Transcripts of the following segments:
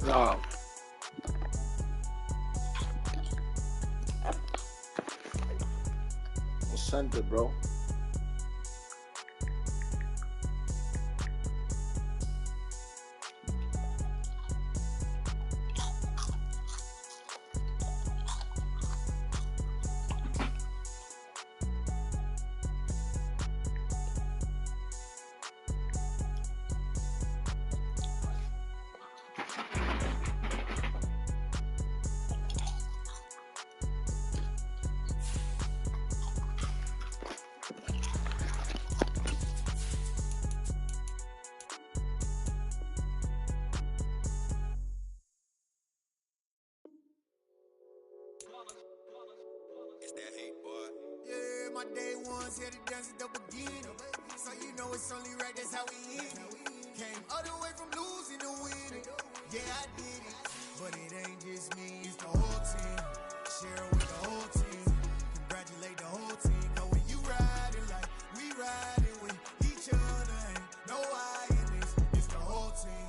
No. Center, bro. It's that hate, boy. Yeah, my day ones here to dance at the beginning. So you know it's only right, that's how we end it. Came all the way from losing to winning. Yeah, I did it. But it ain't just me, it's the whole team. Share it with the whole team. Congratulate the whole team. Cause when you riding like we riding with each other, ain't no I in this. It's the whole team.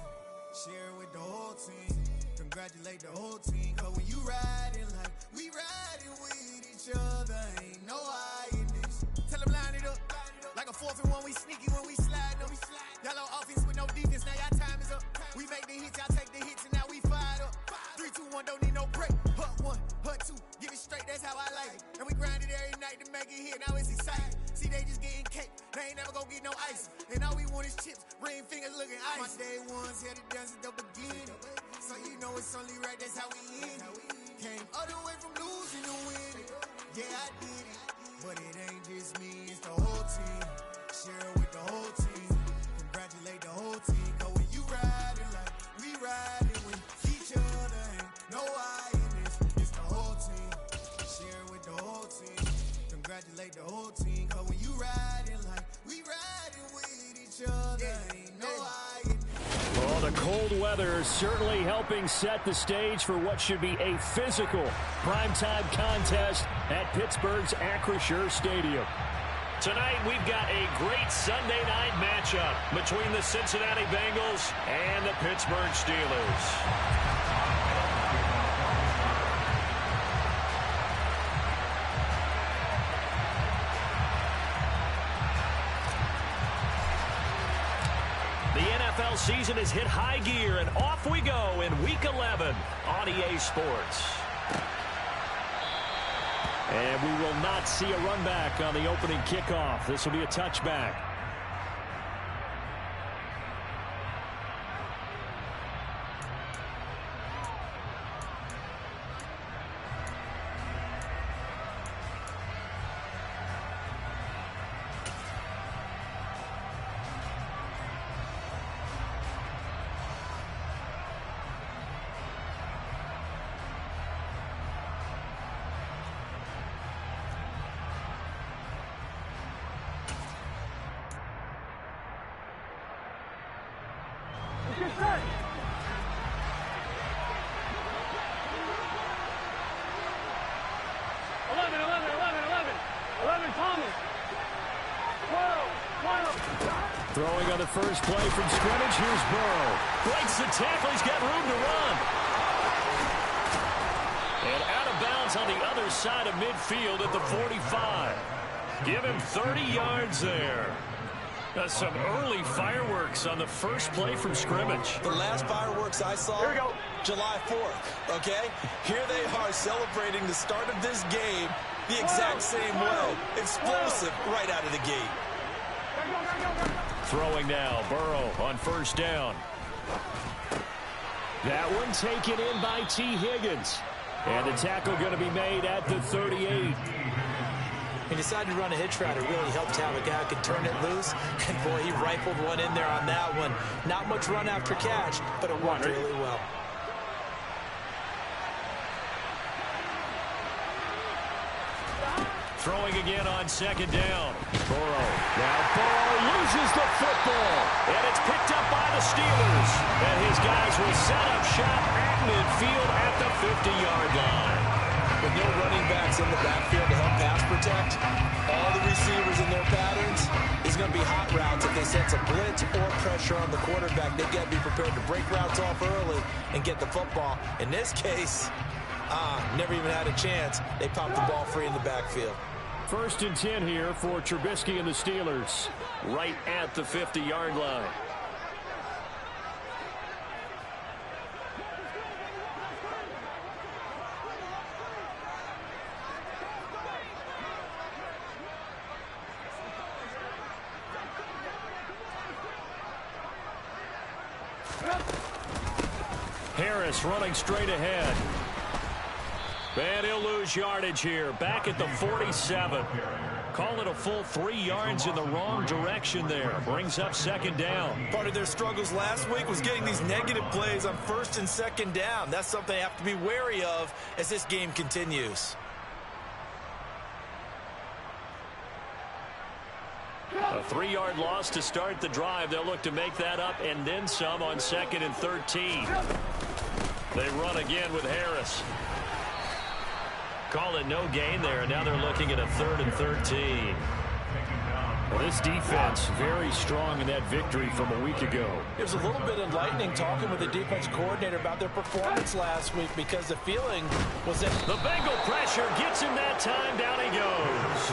Share it with the whole team. Congratulate the whole team. Cause when you riding like we riding with each other, ain't no I in this. Tell them line it up. Like a 4th and 1, we sneaky when we slide them. Y'all on offense with no defense, now y'all time is up. We make the hits, y'all take the hits, and now we fired up. 3, 2, 1, don't need no break. Hut 1, hut 2, give it straight, that's how I like it. And we grind it every night to make it hit, now it's exciting. See, they just getting cake, they ain't never gonna get no ice. And all we want is chips, ring fingers looking ice. My day ones here to dance at the beginning. So you know it's only right, that's how we end it. Came all the way from losing to winning. Yeah, I did it. But it ain't just me, it's the whole team. Share it with the whole team. Congratulate the whole team. Cause when you riding like we riding with each other, ain't no I in this. It's the whole team. Share it with the whole team. Congratulate the whole team. Cause when you riding like we riding with each other, ain't no I in this. Well, the cold weather is certainly helping set the stage for what should be a physical primetime contest at Pittsburgh's Acrisure Stadium. Tonight, we've got a great Sunday night matchup between the Cincinnati Bengals and the Pittsburgh Steelers. The NFL season has hit high gear, and off we go in Week 11 on EA Sports. And we will not see a run back on the opening kickoff. This will be a touchback. Throwing on the first play from scrimmage, here's Burrow. Breaks the tackle, he's got room to run. And out of bounds on the other side of midfield at the 45. Give him 30 yards there. That's some early fireworks on the first play from scrimmage. The last fireworks I saw, here we go. July 4th, okay? Here they are celebrating the start of this game the exact same way. Explosive right out of the gate. Throwing now, Burrow on first down. That one taken in by T. Higgins. And the tackle going to be made at the 38. He decided to run a hitch route. It really helped have a guy who could turn it loose. And, boy, he rifled one in there on that one. Not much run after catch, but it worked really well. Throwing again on second down. Burrow. Now Burrow loses the football. And it's picked up by the Steelers. And his guys will set up shop at midfield at the 50-yard line. With no running backs in the backfield to help pass protect, all the receivers in their patterns is going to be hot routes if they sense a a blitz or pressure on the quarterback, they've got to be prepared to break routes off early and get the football. In this case, never even had a chance. They popped the ball free in the backfield. 1st and 10 here for Trubisky and the Steelers, right at the 50-yard line. Harris running straight ahead. And he'll lose yardage here. Back at the 47. Call it a full 3 yards in the wrong direction there. Brings up 2nd down. Part of their struggles last week was getting these negative plays on 1st and 2nd down. That's something they have to be wary of as this game continues. A 3-yard loss to start the drive. They'll look to make that up and then some on 2nd and 13. They run again with Harris. Call it no gain there, and now they're looking at a 3rd and 13. Well, this defense very strong in that victory from a week ago. It was a little bit enlightening talking with the defense coordinator about their performance last week, because the feeling was that the Bengal pressure gets him that time. Down he goes.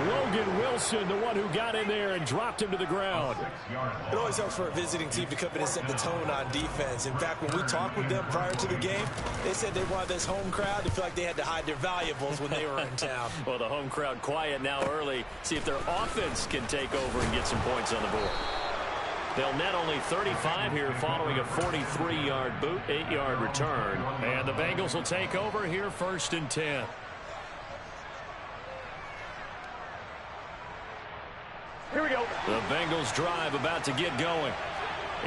Logan Wilson, the one who got in there and dropped him to the ground. It always helps for a visiting team to come in and set the tone on defense. In fact, when we talked with them prior to the game, they said they wanted this home crowd to feel like they had to hide their valuables when they were in town. Well, the home crowd quiet now early. See if their offense can take over and get some points on the board. They'll net only 35 here following a 43-yard boot, 8-yard return. And the Bengals will take over here 1st and 10. Here we go. The Bengals drive about to get going.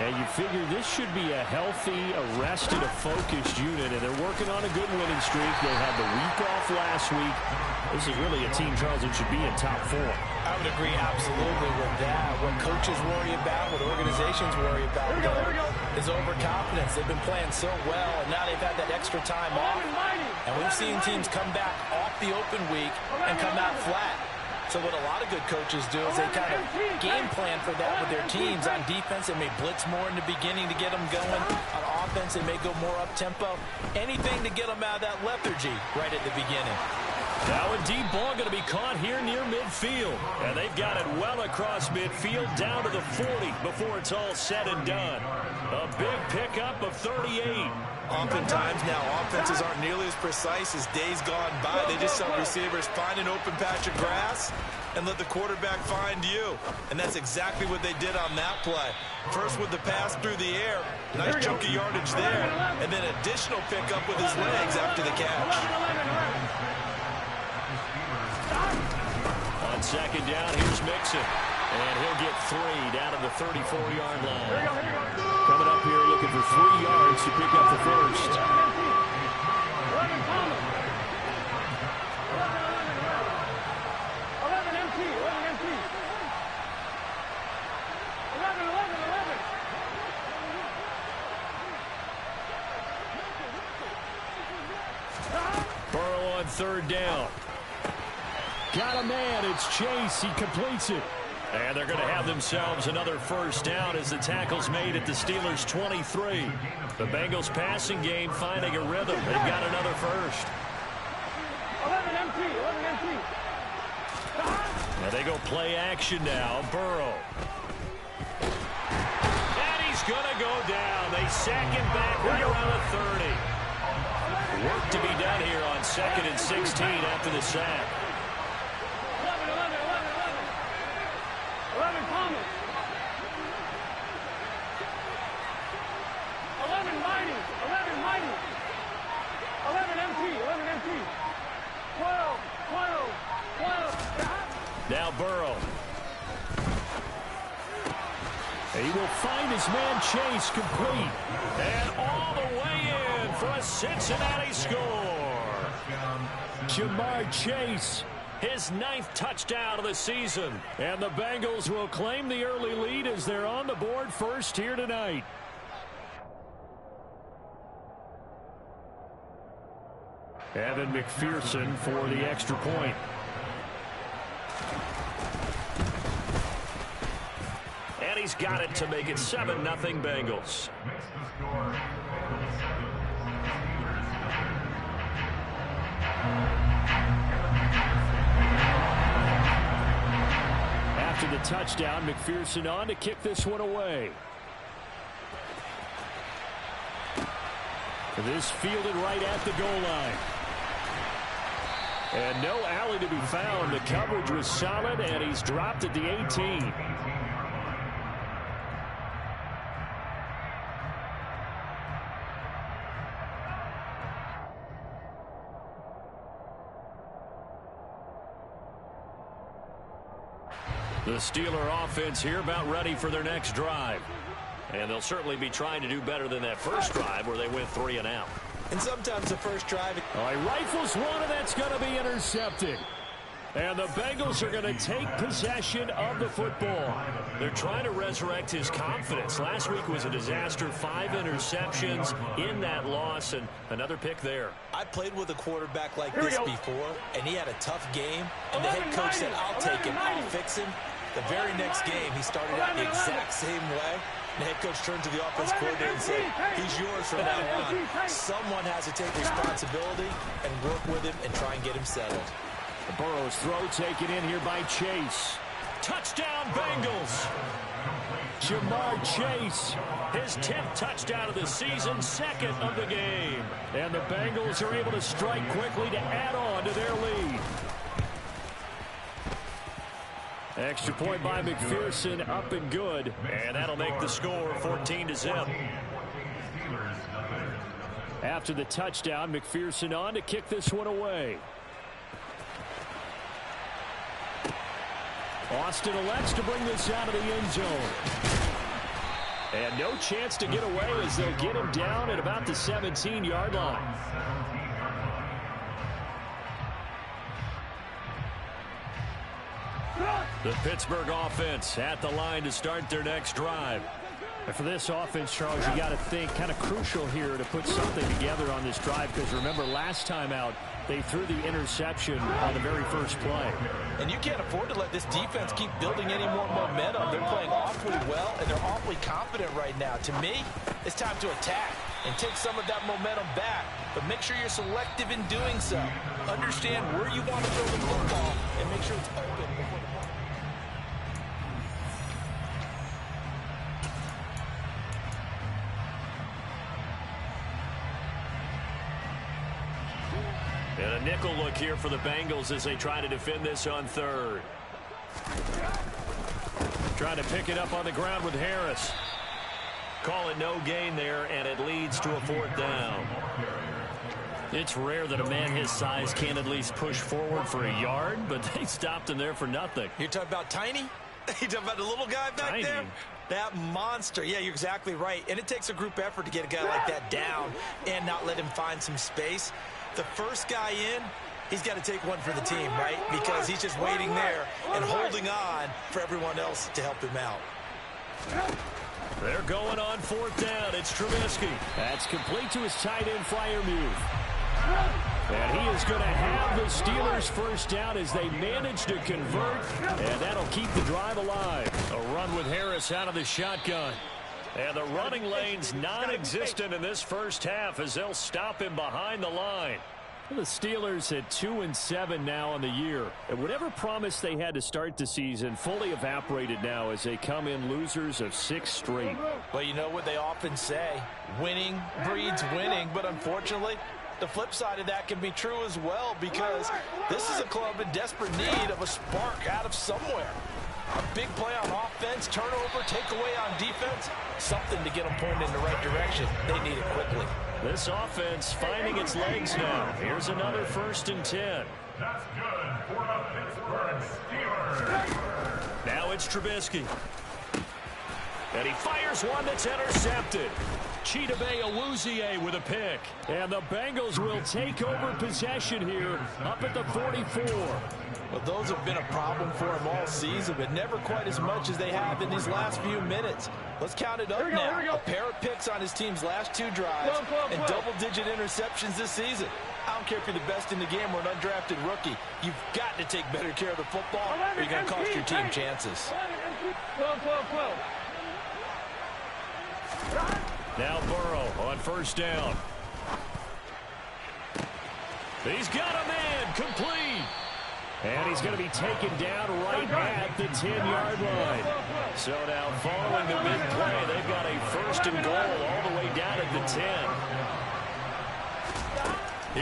And you figure this should be a healthy, arrested, a focused unit, and they're working on a good winning streak. They had the week off last week. This is really a team, Charles, that should be in top 4. I would agree absolutely with that. What coaches worry about, what organizations worry about, is overconfidence. They've been playing so well, and now they've had that extra time off. And we've seen teams come back off the open week and come out flat. So what a lot of good coaches do is they kind of game plan for that with their teams. On defense, they may blitz more in the beginning to get them going. On offense, they may go more up-tempo. Anything to get them out of that lethargy right at the beginning. Now a deep ball going to be caught here near midfield. And they've got it well across midfield down to the 40 before it's all said and done. A big pickup of 38. Oftentimes now, offenses aren't nearly as precise as days gone by. They just tell receivers, find an open patch of grass and let the quarterback find you. And that's exactly what they did on that play. First with the pass through the air, nice chunk of yardage there, and then additional pickup with his legs after the catch. On 2nd down, here's Mixon. And he'll get 3 down to the 34-yard line. Coming up here looking for 3 yards to pick up the first. 11 Thomas. 11 MT. 11 MT. 11. Burrow on 3rd down. Got a man. It's Chase. He completes it. And they're going to have themselves another first down as the tackle's made at the Steelers' 23. The Bengals passing game finding a rhythm. They've got another first. 11 MT. 11 MT. And they go play action now. Burrow. And he's going to go down. They sack him back right around the 30. Work to be done here on 2nd and 16 after the sack. 11 Thomas. 11 Mighty. 11 Mighty. 11 MT. 11 MT. 12. 12. 12. Now Burrow. He will find his man Chase complete. And all the way in for a Cincinnati score. Jamar Chase. His 9th touchdown of the season. And the Bengals will claim the early lead as they're on the board first here tonight. Evan McPherson for the extra point. he's got it to make it 7-0 Bengals. After the touchdown, McPherson on to kick this one away. This fielded right at the goal line. And no alley to be found. The coverage was solid, and he's dropped at the 18. The Steeler offense here about ready for their next drive. And they'll certainly be trying to do better than that first drive where they went 3 and out. And sometimes the first drive... He rifles one, and that's going to be intercepted. And the Bengals are going to take possession of the football. They're trying to resurrect his confidence. Last week was a disaster. 5 interceptions in that loss, and another pick there. I played with a quarterback like this before, and he had a tough game. And the head coach said, I'll take him, I'll fix him. The very next game, he started out the exact same way. The head coach turned to the offense coordinator and said, he's yours from now on. Someone has to take responsibility and work with him and try and get him settled. The Burrow's throw taken in here by Chase. Touchdown, Bengals. Jamar Chase, his 10th touchdown of the season, 2nd of the game. And the Bengals are able to strike quickly to add on to their lead. Extra point by McPherson, up and good. And that'll make the score 14-0. After the touchdown, McPherson on to kick this one away. Austin elects to bring this out of the end zone. And no chance to get away as they'll get him down at about the 17-yard line. The Pittsburgh offense at the line to start their next drive. And for this offense, Charles, you got to think kind of crucial here to put something together on this drive, because remember last time out they threw the interception on the very first play. And you can't afford to let this defense keep building any more momentum. They're playing awfully well, and they're awfully confident right now. To me, it's time to attack and take some of that momentum back. But make sure you're selective in doing so. Understand where you want to throw the football and make sure it's open before the ball. And a nickel look here for the Bengals as they try to defend this on third. Trying to pick it up on the ground with Harris. Call it no gain there, and it leads to a 4th down. It's rare that a man his size can't at least push forward for a yard, but they stopped him there for nothing. You're talking about Tiny? You're talking about the little guy back there? That monster. Yeah, you're exactly right. And it takes a group effort to get a guy like that down and not let him find some space. The first guy in, he's got to take one for the team, right? Because he's just waiting there and holding on for everyone else to help him out. They're going on 4th down. It's Trubisky. That's complete to his tight end Freiermuth. And he is going to have the Steelers first down as they manage to convert, and that'll keep the drive alive. A run with Harris out of the shotgun. And the running lane's non-existent in this first half as they'll stop him behind the line. The Steelers at 2-7 now on the year. And whatever promise they had to start the season fully evaporated now as they come in losers of 6 straight. Well, you know what they often say, winning breeds winning, but unfortunately, the flip side of that can be true as well, because this is a club in desperate need of a spark out of somewhere. A big play on offense, turnover, takeaway on defense, something to get them pointed in the right direction. They need it quickly. This offense finding its legs now. Here's another 1st and 10. That's good for the Pittsburgh Steelers. Now it's Trubisky. And he fires one that's intercepted. Chidobe Awuzie with a pick. And the Bengals will take over possession here up at the 44. Well, those have been a problem for them all season, but never quite as much as they have in these last few minutes. Let's count it up now. A pair of picks on his team's last 2 drives and double-digit interceptions this season. I don't care if you're the best in the game or an undrafted rookie. You've got to take better care of the football or you're going to cost your team chances. 12. Now Burrow on first down. He's got a man, complete. And he's going to be taken down right at the 10-yard line. So now following the big play, they've got a first and goal all the way down at the 10.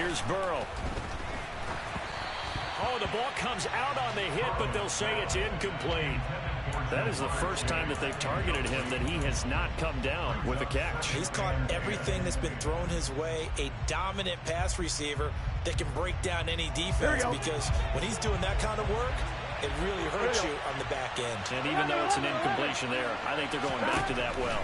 Here's Burrow. Oh, the ball comes out on the hit, but they'll say it's incomplete. That is the first time that they've targeted him that he has not come down with a catch. He's caught everything that's been thrown his way. A dominant pass receiver that can break down any defense, because when he's doing that kind of work, it really hurts you on the back end. And even though it's an incompletion there, I think they're going back to that well.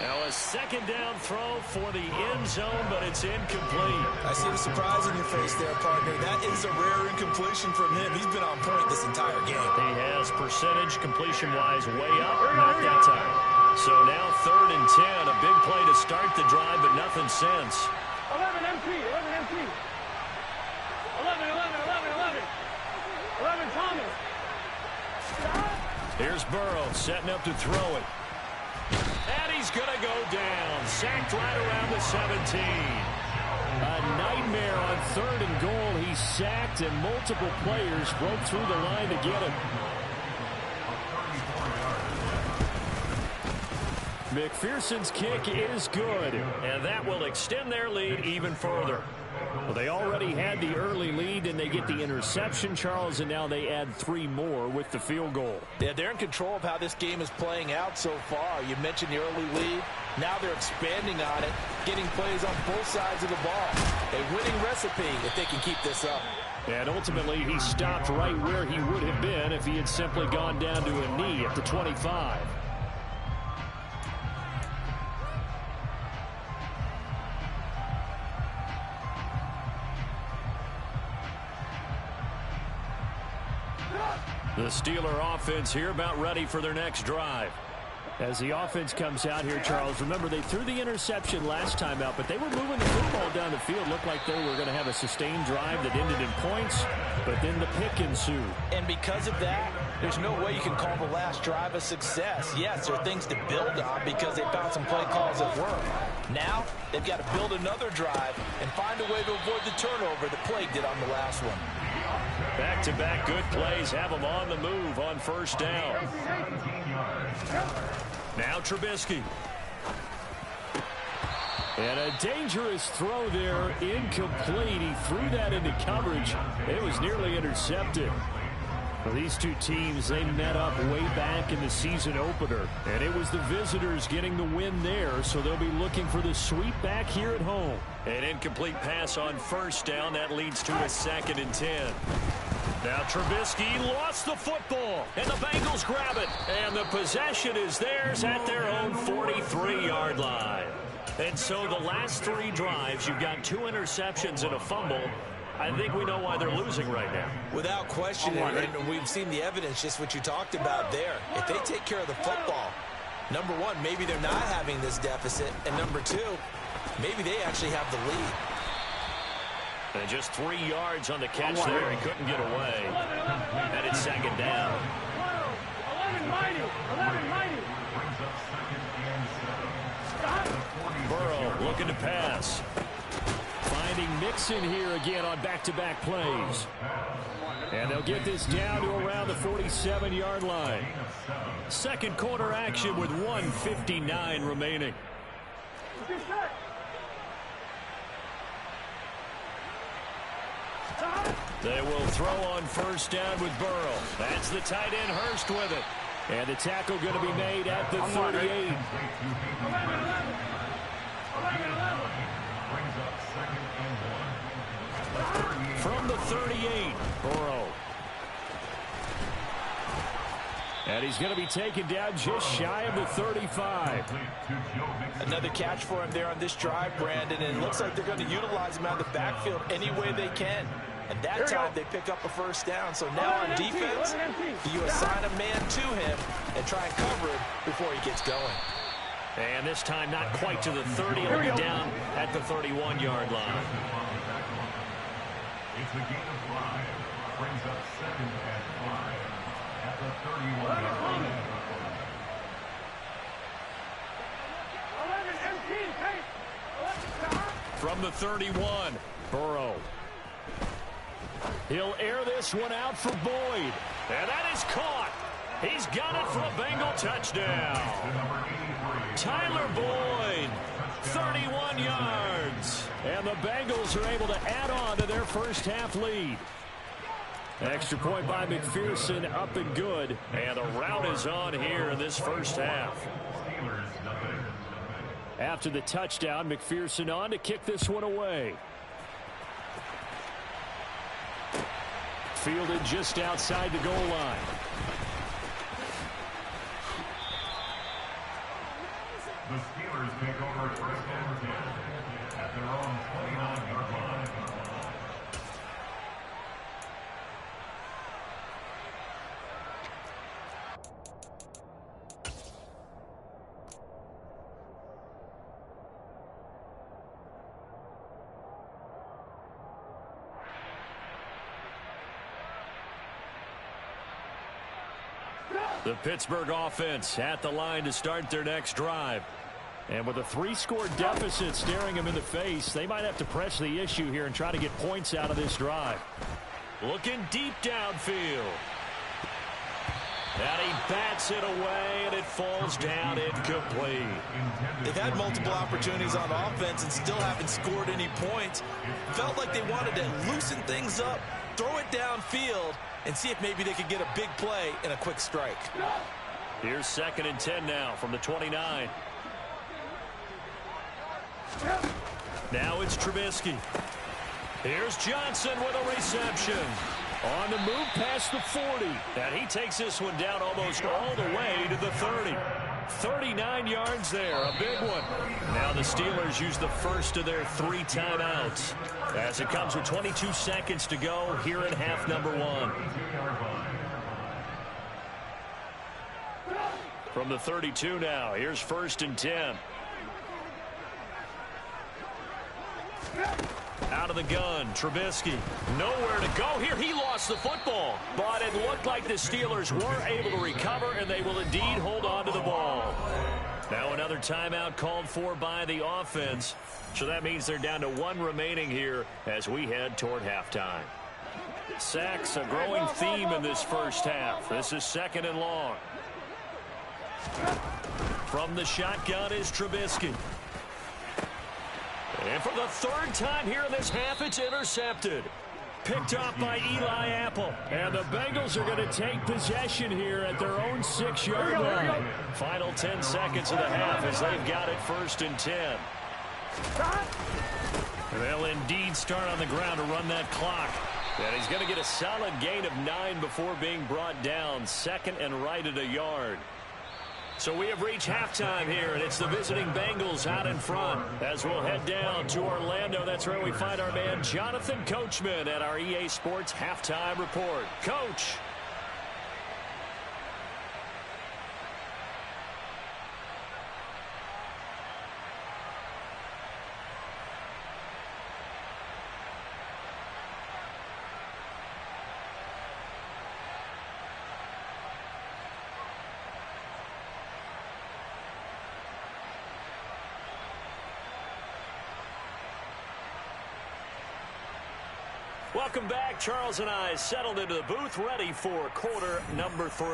Now a second down throw for the end zone, but it's incomplete. I see the surprise in your face there, partner. That is a rare incompletion from him. He's been on point this entire game. He has percentage completion-wise way up, not that time. So now 3rd and 10, a big play to start the drive, but nothing since. 11 MT, 11 MT. 11 Thomas. Here's Burrow setting up to throw it. And he's going to go down. Sacked right around the 17. A nightmare on 3rd and goal. He's sacked, and multiple players broke through the line to get him. McPherson's kick is good, and that will extend their lead even further. Well, they already had the early lead, and they get the interception, Charles, and now they add 3 more with the field goal. Yeah, they're in control of how this game is playing out so far. You mentioned the early lead. Now they're expanding on it, getting plays on both sides of the ball. A winning recipe if they can keep this up. And ultimately, he stopped right where he would have been if he had simply gone down to a knee at the 25. The Steeler offense here about ready for their next drive. As the offense comes out here, Charles, remember they threw the interception last time out, but they were moving the football down the field. Looked like they were going to have a sustained drive that ended in points, but then the pick ensued. And because of that, there's no way you can call the last drive a success. Yes, there are things to build on because they found some play calls that work. Now, they've got to build another drive and find a way to avoid the turnover that plagued it on the last one. Back-to-back good plays have them on the move on first down. Now Trubisky. And a dangerous throw there, incomplete. He threw that into coverage. It was nearly intercepted. Well, these two teams, they met up way back in the season opener, and it was the visitors getting the win there, so they'll be looking for the sweep back here at home. An incomplete pass on first down. That leads to a 2nd and 10. Now Trubisky lost the football, and the Bengals grab it, and the possession is theirs at their own 43-yard line. And so the last 3 drives, you've got 2 interceptions and a fumble. I think we know why they're losing right now. Without question, and we've seen the evidence, just what you talked about there. If they take care of the football, number one, maybe they're not having this deficit, and number 2, maybe they actually have the lead. And just 3 yards on the catch there. He couldn't get away. And it's 2nd down. 11 mighty. Burrow looking to pass. Finding Mixon here again on back-to-back plays. And they'll get this down to around the 47-yard line. Second quarter action with 1:59 remaining. They will throw on first down with Burrow. That's the tight end Hurst with it. And the tackle going to be made at the 38. From the 38, Burrow. And he's going to be taken down just shy of the 35. Another catch for him there on this drive, Brandon, and it looks like they're going to utilize him out of the backfield any way they can. And that time they pick up a first down. So now on defense, you assign a man to him and try and cover it before he gets going. And this time not quite to the 30. It'll be down at the 31-yard line. It's a gain of 5. Brings up 2nd and 5. at the 31-yard line. 11 MT, hey! From the 31, Burrow. He'll air this one out for Boyd. And that is caught. He's got it for a Bengal touchdown. Tyler Boyd, 31 yards. And the Bengals are able to add on to their first half lead. Extra point by McPherson, up and good. And the rout is on here in this first half. After the touchdown, McPherson on to kick this one away. Fielded just outside the goal line. The Steelers take over first and 10 at their own 29-yard line. The Pittsburgh offense at the line to start their next drive. And with a 3-score deficit staring them in the face, they might have to press the issue here and try to get points out of this drive. Looking deep downfield. And he bats it away, and it falls down incomplete. They've had multiple opportunities on offense and still haven't scored any points. Felt like they wanted to loosen things up, throw it downfield, and see if maybe they could get a big play and a quick strike. Here's 2nd and 10 now from the 29. Now it's Trubisky. Here's Johnson with a reception. On the move past the 40. And he takes this one down almost all the way to the 30. 39 yards there, a big one. Now the Steelers use the first of their 3 timeouts as it comes with 22 seconds to go here in half number 1. From the 32 now, here's 1st and 10. Out of the gun, Trubisky. Nowhere to go here. He lost the football. But it looked like the Steelers were able to recover, and they will indeed hold on to the ball. Now another timeout called for by the offense. So that means they're down to 1 remaining here as we head toward halftime. Sacks, a growing theme in this first half. This is 2nd and long. From the shotgun is Trubisky. And for the 3rd time here in this half, it's intercepted. Picked off by Eli Apple. And the Bengals are going to take possession here at their own 6-yard line. Final 10 seconds of the half as they've got it 1st and 10. They'll indeed start on the ground to run that clock. And he's going to get a solid gain of 9 before being brought down. 2nd and right at a yard. So we have reached halftime here, and it's the visiting Bengals out in front. As we'll head down to Orlando, that's where we find our man Jonathan Coachman at our EA Sports Halftime Report. Coach. Welcome back. Charles and I settled into the booth, ready for quarter number 3.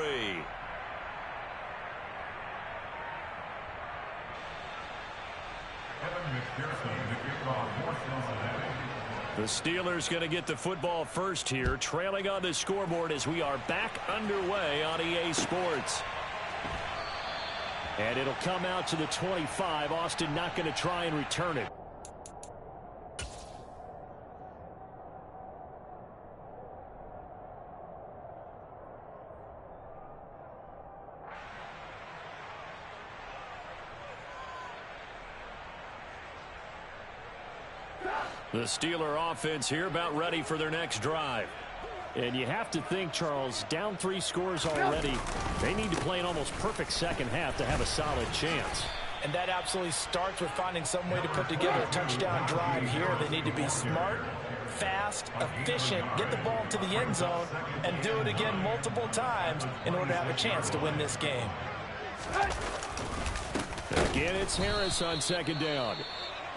The Steelers going to get the football first here, trailing on the scoreboard as we are back underway on EA Sports. And it'll come out to the 25. Austin not going to try and return it. The Steeler offense here about ready for their next drive. And you have to think, Charles, down 3 scores already. They need to play an almost perfect second half to have a solid chance. And that absolutely starts with finding some way to put together a touchdown drive here. They need to be smart, fast, efficient, get the ball to the end zone, and do it again multiple times in order to have a chance to win this game. Again, it's Harris on second down.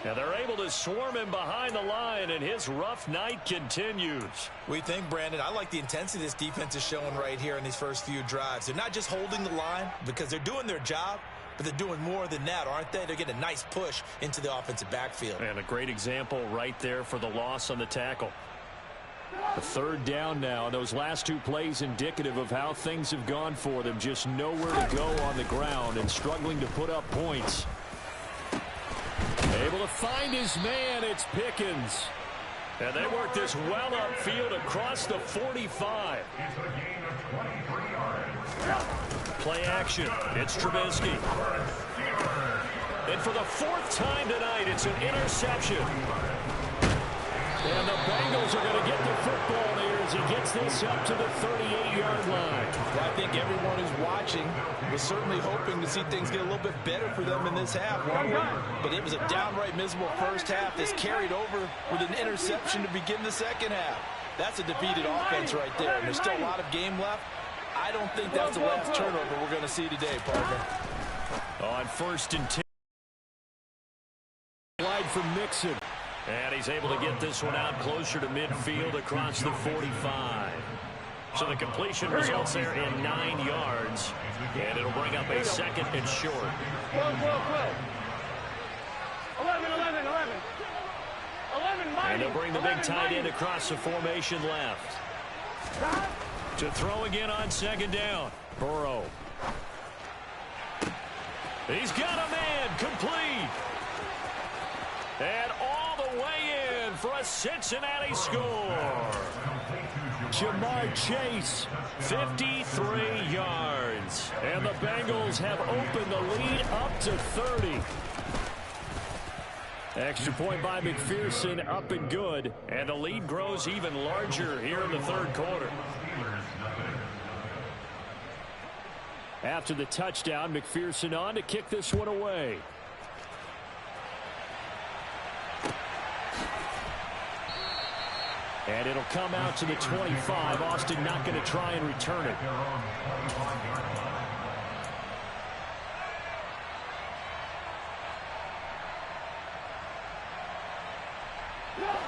Now they're able to swarm him behind the line, and his rough night continues. What do you think, Brandon? I like the intensity this defense is showing right here in these first few drives. They're not just holding the line because they're doing their job, but they're doing more than that, aren't they? They're getting a nice push into the offensive backfield. And a great example right there for the loss on the tackle. A third down now. Those last two plays indicative of how things have gone for them. Just nowhere to go on the ground and struggling to put up points. Able to find his man. It's Pickens. And they work this well upfield across the 45. It's a gain of 23 yards. Play action. It's Trubisky. And for the fourth time tonight, it's an interception. And the Bengals are going to get the football here as he gets this up to the 38-yard line. Well, I think everyone who's watching was certainly hoping to see things get a little bit better for them in this half. But it was a downright miserable first half that's carried over with an interception to begin the second half. That's a defeated offense right there. And there's still a lot of game left. I don't think that's the last turnover we're going to see today, partner. On 1st and 10. Wide for Mixon. And he's able to get this one out closer to midfield across the 45. So the completion results there in 9 yards. And it'll bring up a second and short. 12. 11. And they'll bring the big tight end across the formation left. To throw again on second down. Burrow. He's got a man complete. And all the way in for a Cincinnati score. Jamar Chase, 53 yards. And the Bengals have opened the lead up to 30. Extra point by McPherson, up and good. And the lead grows even larger here in the third quarter. After the touchdown, McPherson on to kick this one away. And it'll come out to the 25. Austin not going to try and return it.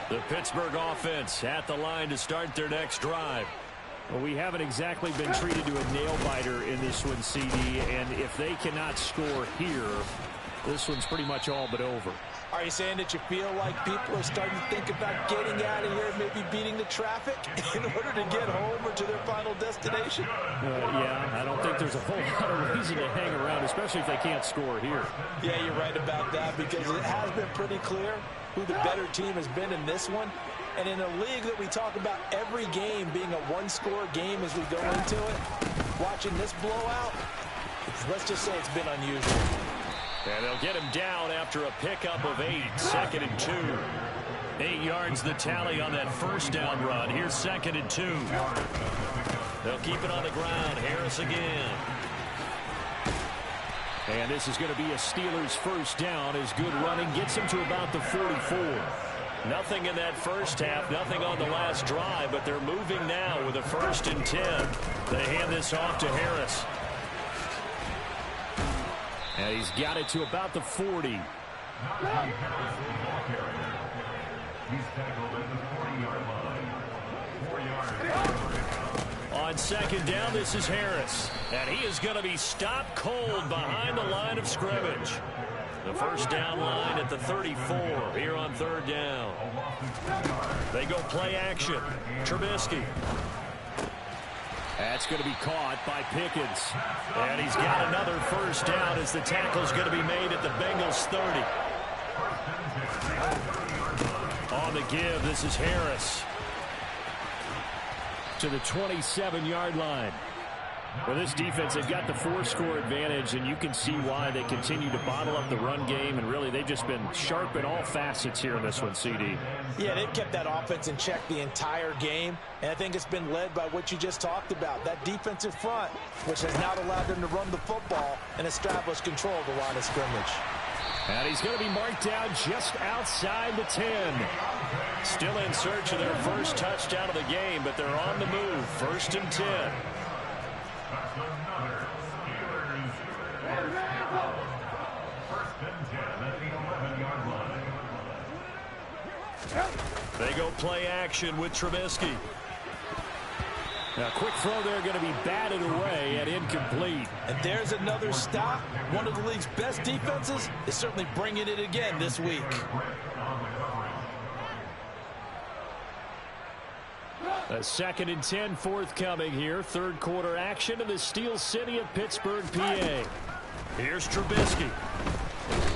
The Pittsburgh offense at the line to start their next drive. Well, we haven't exactly been treated to a nail-biter in this one, CD. And if they cannot score here, this one's pretty much all but over. Are you saying that you feel like people are starting to think about getting out of here, maybe beating the traffic in order to get home or to their final destination? Yeah, I don't think there's a whole lot of reason to hang around, especially if they can't score here. Yeah, you're right about that because it has been pretty clear who the better team has been in this one. And in a league that we talk about every game being a one-score game as we go into it, watching this blowout, let's just say it's been unusual. And they'll get him down after a pickup of 8, 2nd and 2. 8 yards the tally on that first down run. Here's 2nd and 2. They'll keep it on the ground. Harris again. And this is going to be a Steelers first down as good running gets him to about the 44. Nothing in that first half, nothing on the last drive, but they're moving now with a 1st and 10. They hand this off to Harris. And he's got it to about the 40. He's tackled at the 40-yard line. 4 yards. On second down, this is Harris. And he is going to be stopped cold behind the line of scrimmage. The first down line at the 34 here on third down. They go play action. Trubisky. That's going to be caught by Pickens. And he's got another first down as the tackle's going to be made at the Bengals 30. On the give, this is Harris. To the 27-yard line. Well, this defense, they've got the 4-score advantage, and you can see why they continue to bottle up the run game, and really they've just been sharp in all facets here in this one, CD. Yeah, they've kept that offense in check the entire game, and I think it's been led by what you just talked about, that defensive front, which has not allowed them to run the football and establish control of the line of scrimmage. And he's going to be marked down just outside the 10. Still in search of their first touchdown of the game, but they're on the move. 1st and 10. That's another Steelers. First and 10 at the 11-yard line. They go play action with Trubisky. Now, quick throw there, going to be batted away and incomplete. And there's another stop. One of the league's best defenses is certainly bringing it again this week. A 2nd and 10 forthcoming here. 3rd quarter action in the Steel City of Pittsburgh, PA. Here's Trubisky.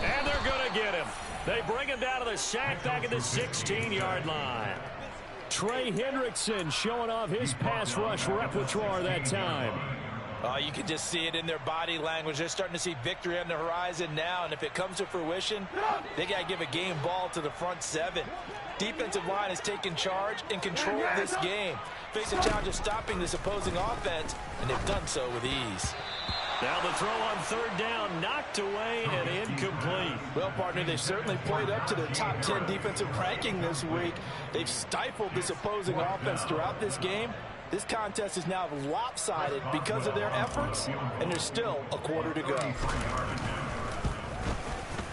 And they're going to get him. They bring him down to the sack back at the 16-yard line. Trey Hendrickson showing off his pass rush repertoire that time. You can just see it in their body language. They're starting to see victory on the horizon now, and if it comes to fruition, they got to give a game ball to the front 7. Defensive line has taken charge and control of this game. Face the challenge of stopping this opposing offense, and they've done so with ease. Now the throw on 3rd down, knocked away and incomplete. Well, partner, they've certainly played up to their top 10 defensive ranking this week. They've stifled this opposing offense throughout this game. This contest is now lopsided because of their efforts, and there's still a quarter to go.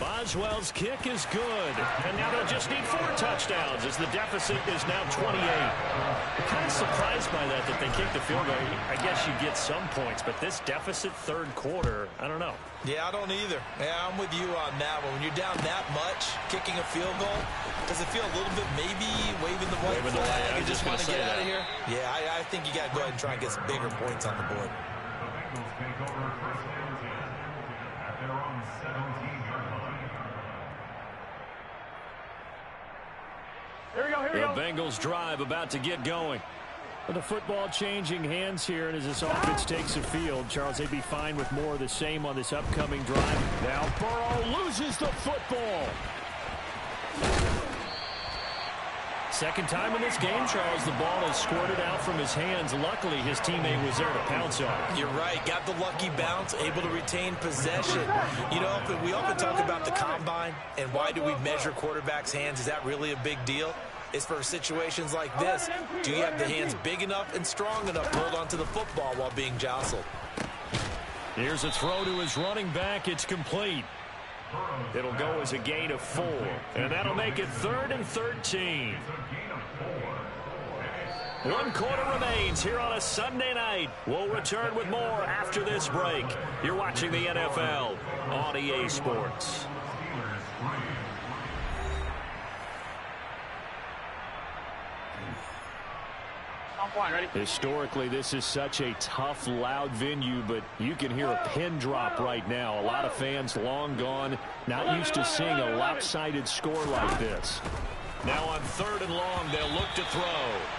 Boswell's kick is good. And now they'll just need 4 touchdowns as the deficit is now 28. I'm kind of surprised by that they kicked the field goal. I guess you get some points, but this deficit 3rd quarter, I don't know. Yeah, I don't either. Yeah, I'm with you on that one. When you're down that much, kicking a field goal, does it feel a little bit maybe waving the white flag and just want to get out of here? Yeah, I think you got to go ahead and try and get some bigger points on the board. The Bengals take over 1st and 10 at their own 17-yard line. Here we go, here we The go. Bengals drive about to get going. With the football changing hands here, and as this offense takes the field, Charles, they'd be fine with more of the same on this upcoming drive. Now Burrow loses the football. 2nd time in this game, Charles, the ball is squirted out from his hands. Luckily, his teammate was there to pounce on it. You're right. Got the lucky bounce, able to retain possession. You know, we often talk about the combine and why do we measure quarterbacks' hands. Is that really a big deal? It's for situations like this. Do you have the hands big enough and strong enough to hold onto the football while being jostled? Here's a throw to his running back. It's complete. It'll go as a gain of 4, and that'll make it 3rd and 13. 1 quarter remains here on a Sunday night. We'll return with more after this break. You're watching the NFL on EA Sports. Historically, this is such a tough, loud venue, but you can hear a pin drop right now. A lot of fans long gone, not used to seeing a lopsided score like this. Now on 3rd and long, they'll look to throw.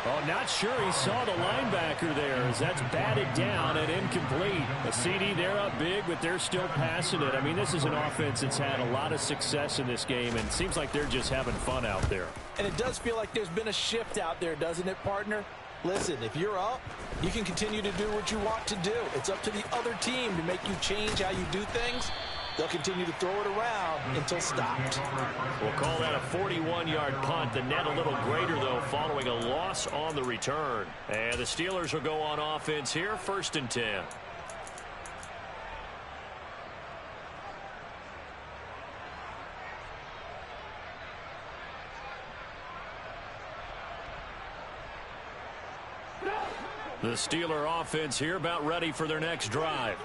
Oh, not sure he saw the linebacker there as that's batted down and incomplete. A CD, they're up big, but they're still passing it. I mean, this is an offense that's had a lot of success in this game, and it seems like they're just having fun out there. And it does feel like there's been a shift out there, doesn't it, partner? Listen, if you're up, you can continue to do what you want to do. It's up to the other team to make you change how you do things. They'll continue to throw it around until stopped. We'll call that a 41-yard punt. The net a little greater, though, following a loss on the return. And the Steelers will go on offense here, 1st and 10. The Steeler offense here about ready for their next drive.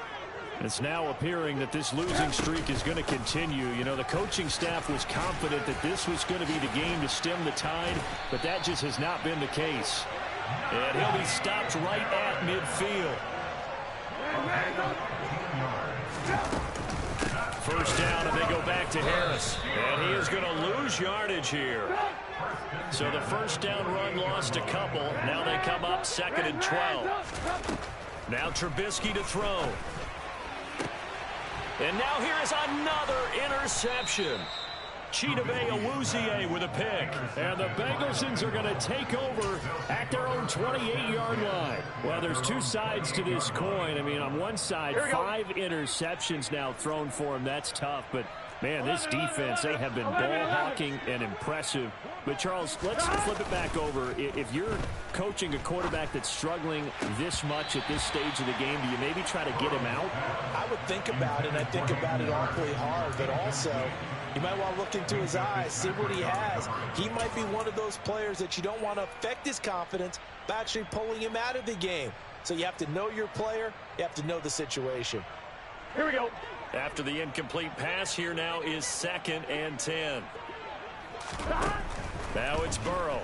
It's now appearing that this losing streak is going to continue. You know, the coaching staff was confident that this was going to be the game to stem the tide, but that just has not been the case. And he'll be stopped right at midfield. 1st down, and they go back to Harris. And he is going to lose yardage here. So the 1st down run lost a couple. Now they come up 2nd and 12. Now Trubisky to throw. And now here is another interception. Chidobe Awuzie with a pick. And the Bengals are going to take over at their own 28-yard line. Well, there's two sides to this coin. I mean, on one side, 5 interceptions now thrown for him. That's tough. But, man, this defense, they have been ball-hawking and impressive. But, Charles, let's flip it back over. If you're coaching a quarterback that's struggling this much at this stage of the game, do you maybe try to get him out? I would think about it, and I think about it awfully hard. But also, you might want to look into his eyes, see what he has. He might be one of those players that you don't want to affect his confidence by actually pulling him out of the game. So you have to know your player. You have to know the situation. Here we go. After the incomplete pass, here now is 2nd and 10. Now it's Burrow.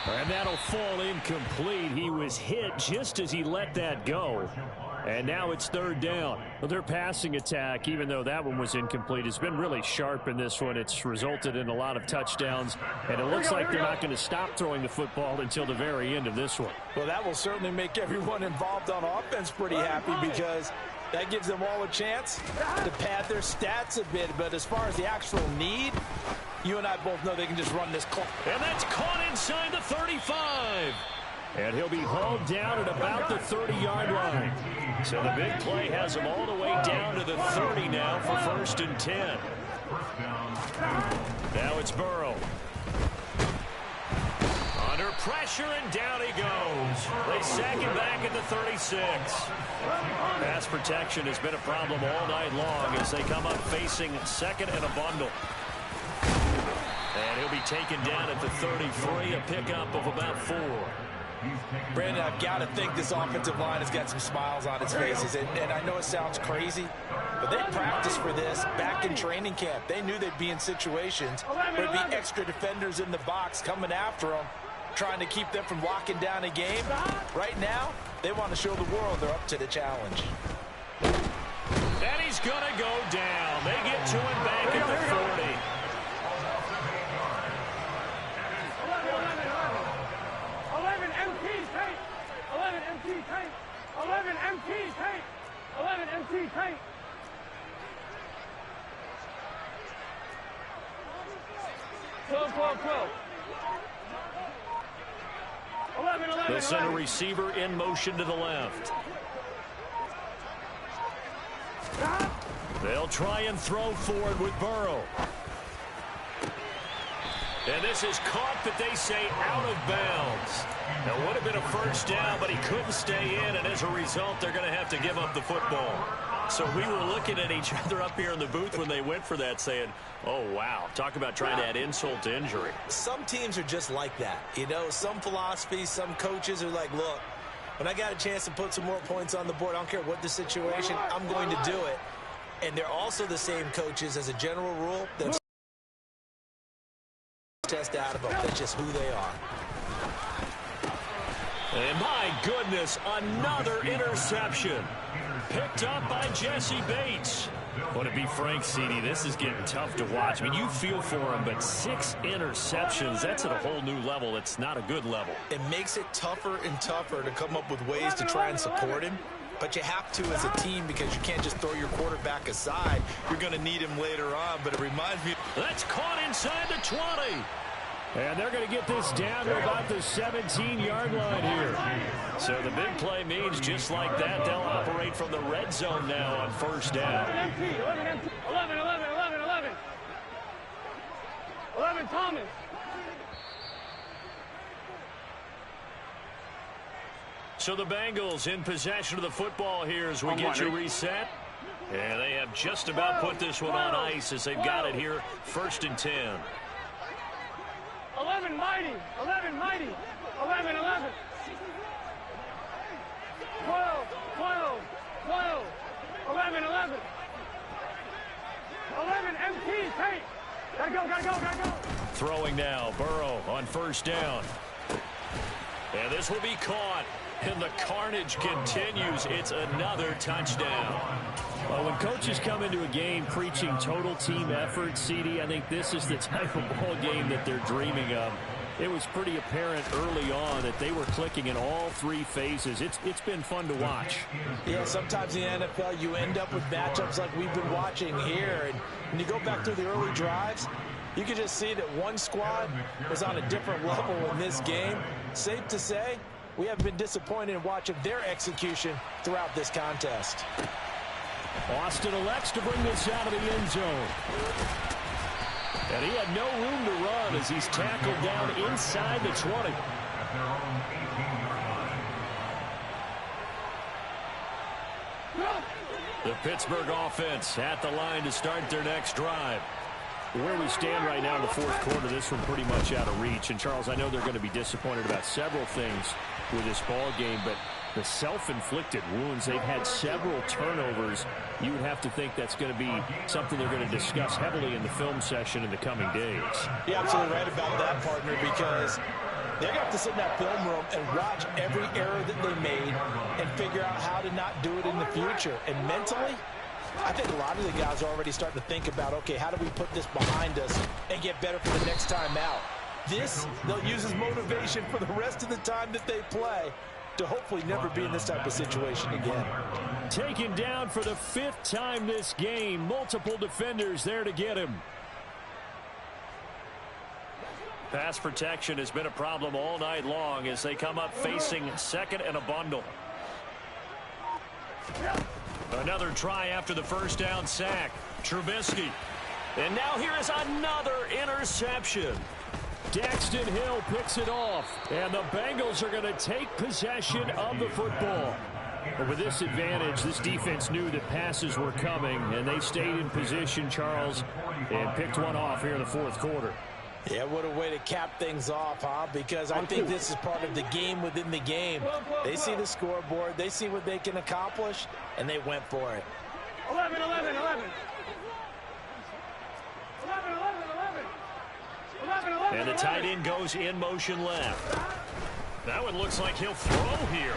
And that'll fall incomplete. He was hit just as he let that go. And now it's 3rd down. Well, their passing attack, even though that one was incomplete, has been really sharp in this one. It's resulted in a lot of touchdowns, and it looks like they're not going to stop throwing the football until the very end of this one. Well, that will certainly make everyone involved on offense pretty happy because that gives them all a chance to pad their stats a bit. But as far as the actual need, you and I both know they can just run this clock. And that's caught inside the 35. And he'll be hauled down at about the 30-yard line. So the big play has him all the way down to the 30 now for 1st and 10. Now it's Burrow. Under pressure, and down he goes. They sack him back at the 36. Pass protection has been a problem all night long as they come up facing 2nd and a bundle. And he'll be taken down at the 33, a pickup of about 4. Brandon, I've got to think this offensive line has got some smiles on its faces. And I know it sounds crazy, but they practiced for this back in training camp. They knew they'd be in situations where there'd be extra defenders in the box coming after them, trying to keep them from locking down a game. Right now, they want to show the world they're up to the challenge. And he's going to go down. They get to him back at the 40. 11 MT tank. 11 MT tank. 12, 12, 12. 11, 11, They'll send a receiver in motion to the left. They'll try and throw forward with Burrow. And this is caught, but they say out of bounds. Now, would have been a 1st down, but he couldn't stay in, and as a result, they're going to have to give up the football. So we were looking at each other up here in the booth when they went for that, saying, oh, wow, talk about trying to add insult to injury. Some teams are just like that. You know, some philosophies, some coaches are like, look, when I got a chance to put some more points on the board, I don't care what the situation, I'm going to do it. And they're also the same coaches, as a general rule, that test out of them. That's just who they are. And my goodness, another interception. Picked up by Jesse Bates. Well, to be frank, CD, this is getting tough to watch. I mean, you feel for him, but 6 interceptions, that's at a whole new level. It's not a good level. It makes it tougher and tougher to come up with ways to try and support him. But you have to as a team because you can't just throw your quarterback aside. You're going to need him later on, but it reminds me. That's caught inside the 20. And they're going to get this down to about the 17-yard line here. So the big play means just like that, they'll operate from the red zone now on 1st down. 11, 11, 11, 11. 11, Thomas. So the Bengals in possession of the football here as we get you reset. And they have just about put this one on ice as they've got it here, 1st and 10. 11 mighty, 11 mighty, 11, 11. 12, 12, 12, 11, 11. 11 MT tape. Gotta go, gotta go, gotta go. Throwing now, Burrow on 1st down. And this will be caught. And the carnage continues. It's another touchdown. Well, when coaches come into a game preaching total team effort, CD, I think this is the type of ball game that they're dreaming of. It was pretty apparent early on that they were clicking in all three phases. It's been fun to watch. Yeah, sometimes in the NFL you end up with matchups like we've been watching here. And when you go back through the early drives, you can just see that one squad was on a different level in this game. Safe to say, we haven't been disappointed in watching their execution throughout this contest. Austin elects to bring this out of the end zone. And he had no room to run as he's tackled down inside the 20. At their own 18-yard line. The Pittsburgh offense at the line to start their next drive. Where we stand right now in the fourth quarter, this one pretty much out of reach. And, Charles, I know they're going to be disappointed about several things with this ball game, but the self-inflicted wounds, they've had several turnovers. You would have to think that's going to be something they're going to discuss heavily in the film session in the coming days. You're absolutely right about that, partner, because they're going to have to sit in that film room and watch every error that they made and figure out how to not do it in the future. And mentally, I think a lot of the guys are already starting to think about, okay, how do we put this behind us and get better for the next time out? This, they'll use as motivation for the rest of the time that they play to hopefully never be in this type of situation again. Taken down for the 5th time this game. Multiple defenders there to get him. Pass protection has been a problem all night long as they come up facing second and a bundle. Another try after the first down sack. Trubisky. And now here is another interception. Daxton Hill picks it off. And the Bengals are going to take possession of the football. But with this advantage, this defense knew that passes were coming, and they stayed in position, Charles, and picked one off here in the fourth quarter. Yeah, what a way to cap things off, huh? Because I think this is part of the game within the game. They see the scoreboard, they see what they can accomplish, and they went for it. 11, 11, 11. 11, 11, 11. 11, 11. And the tight end goes in motion left. That one looks like he'll throw here.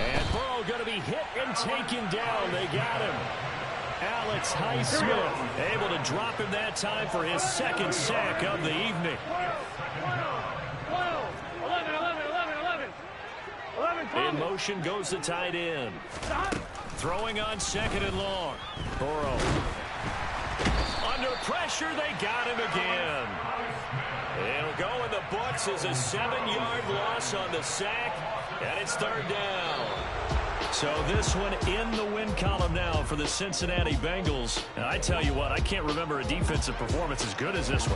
And Burrow going to be hit and taken down. They got him. Alex Highsmith able to drop him that time for his second sack of the evening. 11, 11, 11, 11. 11, In motion goes the tight end. Throwing on second and long. Burrow. Under pressure, they got him again. It'll go in the books as a 7-yard loss on the sack, and it's third down. So this one in the win column now for the Cincinnati Bengals. And I tell you what, I can't remember a defensive performance as good as this one.